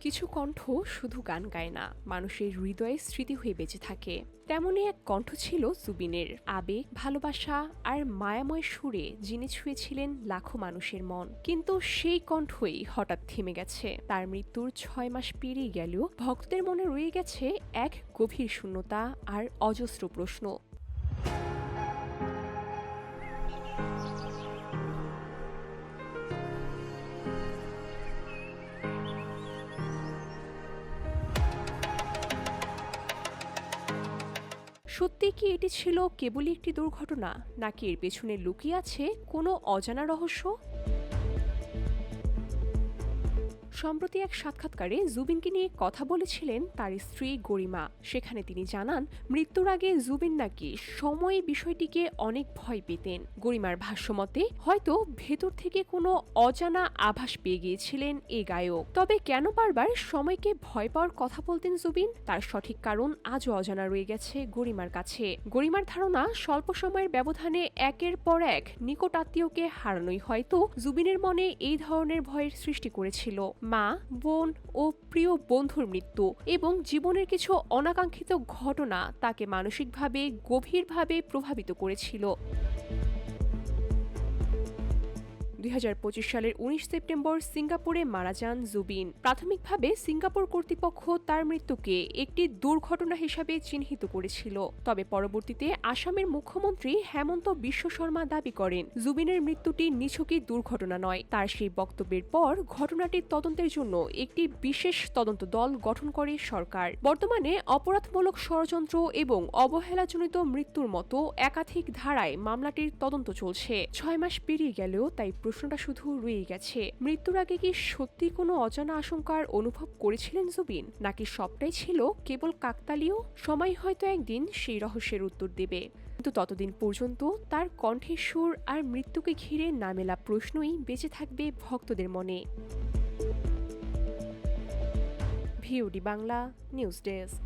কিছু কণ্ঠ শুধু গান গায় না, মানুষের হৃদয়ে স্মৃতি হয়ে বেঁচে থাকে। তেমনই এক কণ্ঠ ছিল জুবিনের। আবেগ, ভালোবাসা আর মায়াময় সুরে যিনি ছুঁয়েছিলেন লাখো মানুষের মন। কিন্তু সেই কণ্ঠই হঠাৎ থেমে গেছে। তার মৃত্যুর ৬ মাস পেরিয়ে গেলেও ভক্তদের মনে রয়ে গেছে এক গভীর শূন্যতা আর অজস্র প্রশ্ন। সত্যি কি এটি ছিল কেবলই একটি দুর্ঘটনা, নাকি এর পেছনে লুকিয়ে আছে কোনো অজানা রহস্য? সম্প্রতি এক সাক্ষাৎকারে জুবিনকে নিয়ে কথা বলেছিলেন তার স্ত্রী গরিমা। সেখানে তিনি জানান, মৃত্যুর আগে জুবিন নাকি সময় বিষয়টিকে অনেক ভয় পেতেন। গরিমার ভাষ্যমতে হয়তো ভেতর থেকে কোনো অজানা আভাস পেয়ে গিয়েছিলেন এই গায়ক। তবে কেন বারবার সময়কে ভয় পাওয়ার কথা বলতেন জুবিন, তার সঠিক কারণ আজও অজানা রয়ে গেছে গরিমার কাছে। গরিমার ধারণা, স্বল্প সময়ের ব্যবধানে একের পর এক নিকট আত্মীয়কে হারানোই হয়তো জুবিনের মনে এই ধরনের ভয়ের সৃষ্টি করেছিল। মা, বোন ও প্রিয় বন্ধুর মৃত্যু এবং জীবনের কিছু অনাকাঙ্ক্ষিত ঘটনা তাকে মানসিকভাবে গভীরভাবে প্রভাবিত করেছিল। ২০২৫ সালের ১৯ সেপ্টেম্বর সিঙ্গাপুরে মারা যান জুবিন। প্রাথমিকভাবে সিঙ্গাপুর কর্তৃপক্ষ তার মৃত্যুকে একটি দুর্ঘটনা হিসাবে চিহ্নিত করেছিল। তবে পরবর্তীতে আসামের মুখ্যমন্ত্রী হেমন্ত বিশ্ব শর্মা দাবি করেন, জুবিনের মৃত্যুটি নিছকই দুর্ঘটনা নয়। তার সেই বক্তব্যের পর ঘটনাটির তদন্তের জন্য একটি বিশেষ তদন্ত দল গঠন করে সরকার। বর্তমানে অপরাধমূলক ষড়যন্ত্র এবং অবহেলাজনিত মৃত্যুর মতো একাধিক ধারায় মামলাটির তদন্ত চলছে। ৬ মাস পেরিয়ে গেলেও তাই প্রশ্নটা শুধু রয়ে গেছে, মৃত্যুর আগে কি সত্যি কোনো অজানা আশঙ্কার অনুভব করেছিলেন জুবিন, নাকি সবটাই ছিল কেবল কাকতালীয়? সময় হয়তো একদিন সেই রহস্যের উত্তর দেবে। কিন্তু ততদিন পর্যন্ত তার কণ্ঠের সুর আর মৃত্যুকে ঘিরে নামেলা প্রশ্নই বেঁচে থাকবে ভক্তদের মনে। VOD Bangla news desk.